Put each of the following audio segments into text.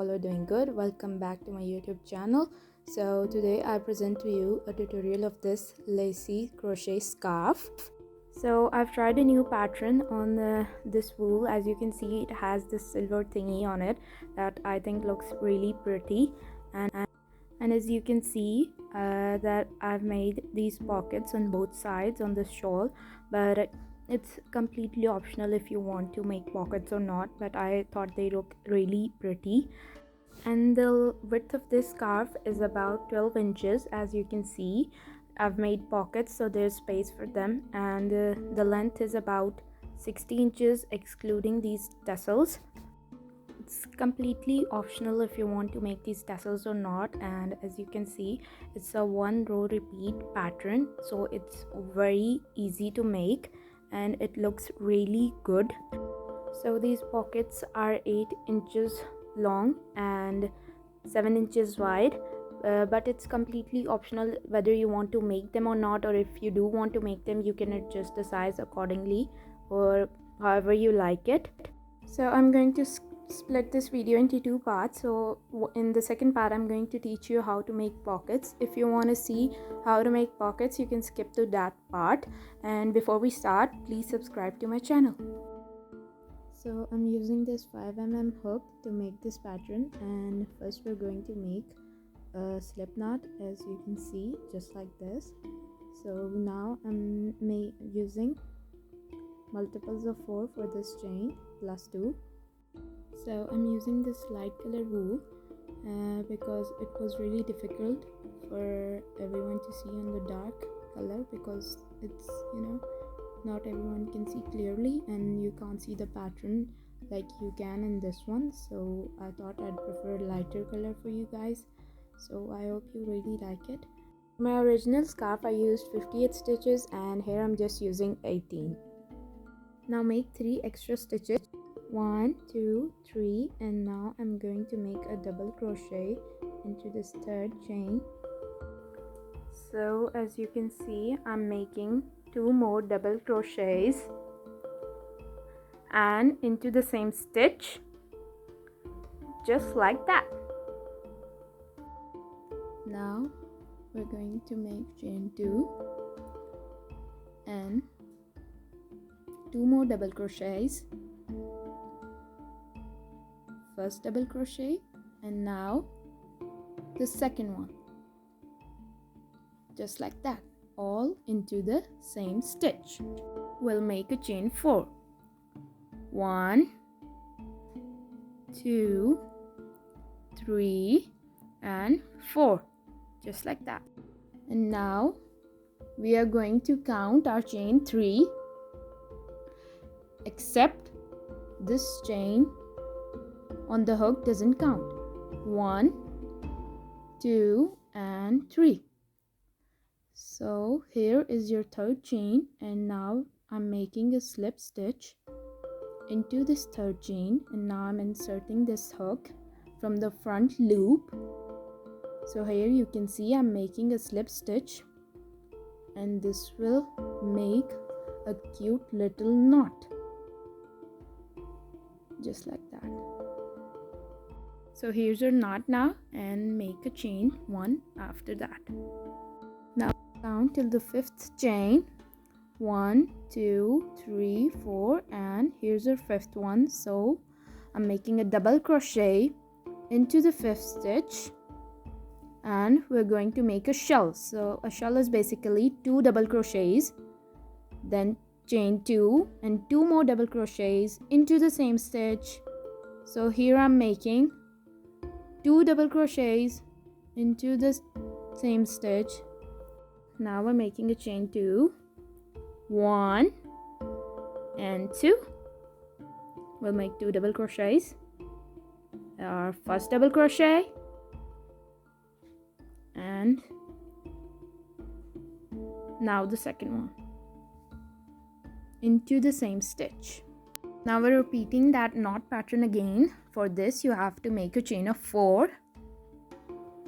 all are doing good. Welcome back to my YouTube channel. So today I present to you a tutorial of this lacy crochet scarf. So I've tried a new pattern on this wool. As you can see, it has this silver thingy on it that I think looks really pretty, and as you can see that I've made these pockets on both sides on the shawl, but it's completely optional if you want to make pockets or not, but I thought they look really pretty. And the width of this scarf is about 12 inches. As you can see, I've made pockets so there's space for them, and the length is about 60 inches excluding these tassels. It's completely optional if you want to make these tassels or not, and as you can see, it's a one row repeat pattern, so it's very easy to make and it looks really good. So these pockets are 8 inches long and 7 inches wide, but it's completely optional whether you want to make them or not, or if you do want to make them, you can adjust the size accordingly or however you like it. So I'm going to split this video into two parts. So in the second part, I'm going to teach you how to make pockets. If you want to see how to make pockets, you can skip to that part. And before we start, please subscribe to my channel. So I'm using this 5mm hook to make this pattern, and first we're going to make a slip knot, as you can see, just like this. So now I'm using multiples of 4 for this chain plus 2. So I'm using this light color wool because it was really difficult for everyone to see on the dark color, because it's, not everyone can see clearly and you can't see the pattern like you can in this one. So I thought I'd prefer lighter color for you guys. So I hope you really like it. For my original scarf I used 58 stitches, and here I'm just using 18. Now make 3 extra stitches. 1, 2, 3, and now I'm going to make a double crochet into this third chain. So as you can see, I'm making 2 more double crochets and into the same stitch, just like that. Now we're going to make chain 2 and 2 more double crochets. First double crochet, and now the second one, just like that, all into the same stitch. We'll make a chain 4. 1, 2, 3, and 4, just like that. And now we are going to count our chain 3, except this chain on the hook doesn't count. 1, 2, and 3. So here is your third chain, and now I'm making a slip stitch into this third chain, and now I'm inserting this hook from the front loop. So here you can see I'm making a slip stitch, and this will make a cute little knot, just like that. So here's your knot now, and make a chain 1 after that. Now count till the 5th chain. 1, 2, 3, 4, and here's your 5th one. So I'm making a double crochet into the 5th stitch, and we're going to make a shell. So a shell is basically 2 double crochets, then chain 2 and 2 more double crochets into the same stitch. So here I'm making 2 double crochets into the same stitch. Now we're making a chain 2, 1 and 2. We'll make 2 double crochets. Our first double crochet, and now the second one into the same stitch. Now we're repeating that knot pattern again. For this you have to make a chain of 4.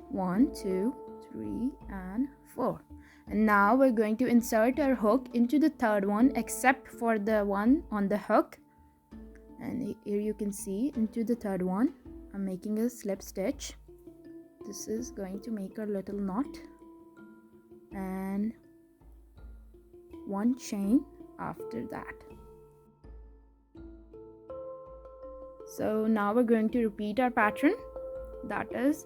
1, 2, 3, and 4. And now we're going to insert our hook into the third one, except for the one on the hook. And here you can see into the third one I'm making a slip stitch. This is going to make a little knot and one chain after that. So now we're going to repeat our pattern, that is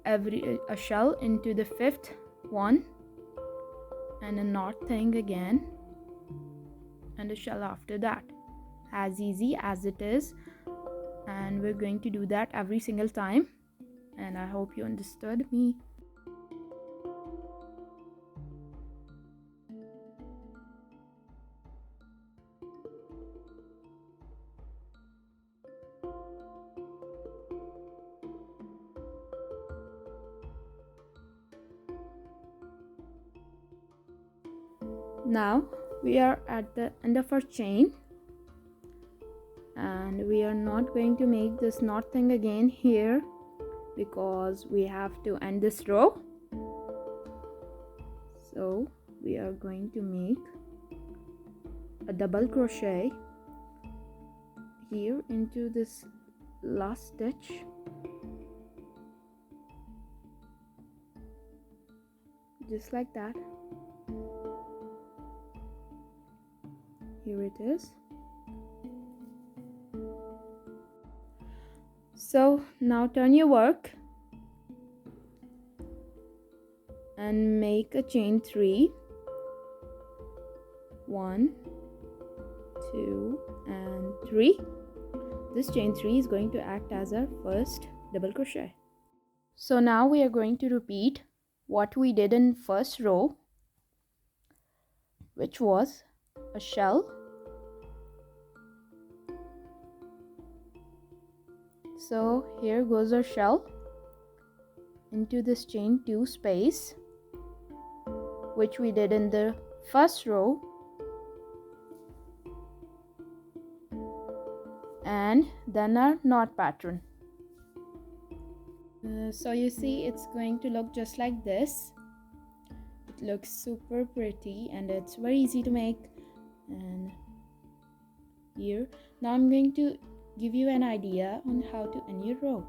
a shell into the fifth one and a knot thing again and a shell after that, as easy as it is, and we're going to do that every single time, and I hope you understood me. Now we are at the end of our chain, and we are not going to make this knot thing again here because we have to end this row. So we are going to make a double crochet here into this last stitch, just like that. Here it is. So now turn your work and make a chain 3. 1, 2 and 3. This chain 3 is going to act as our first double crochet. So now we are going to repeat what we did in first row, which was a shell, so here goes our shell into this chain 2 space, which we did in the first row, and then our knot pattern. So you see it's going to look just like this. It looks super pretty and it's very easy to make. And here now I'm going to give you an idea on how to end your row.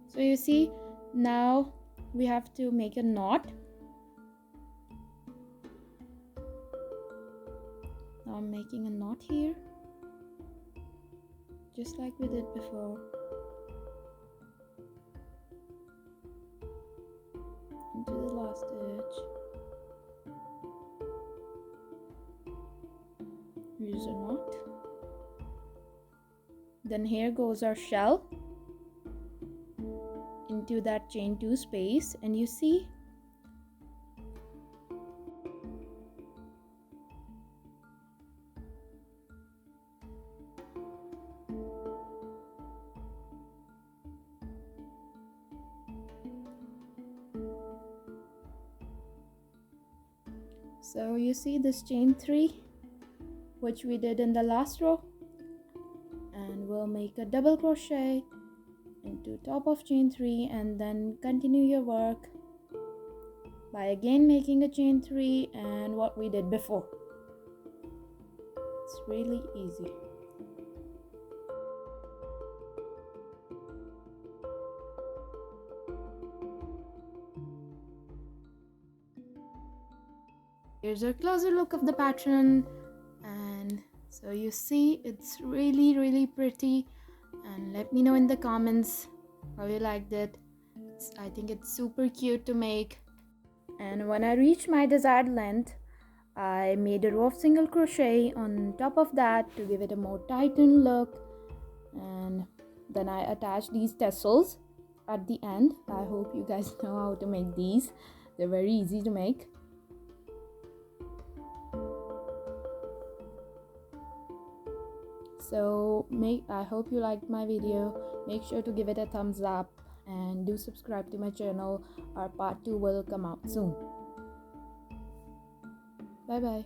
So you see now we have to make a knot. Now I'm making a knot here, just like we did before. Into the last stitch. Use a knot. Then here goes our shell into that chain 2 space, and you see this chain 3 which we did in the last row, and we'll make a double crochet into top of chain 3 and then continue your work by again making a chain 3 and what we did before. It's really easy. Here's a closer look of the pattern, and so you see it's really pretty, and let me know in the comments how you liked it. I think it's super cute to make. And when I reached my desired length, I made a row of single crochet on top of that to give it a more tightened look, and then I attached these tassels at the end. I hope you guys know how to make these. They're very easy to make. So I hope you liked my video. Make sure to give it a thumbs up and do subscribe to my channel. Our part 2 will come out soon. Bye bye.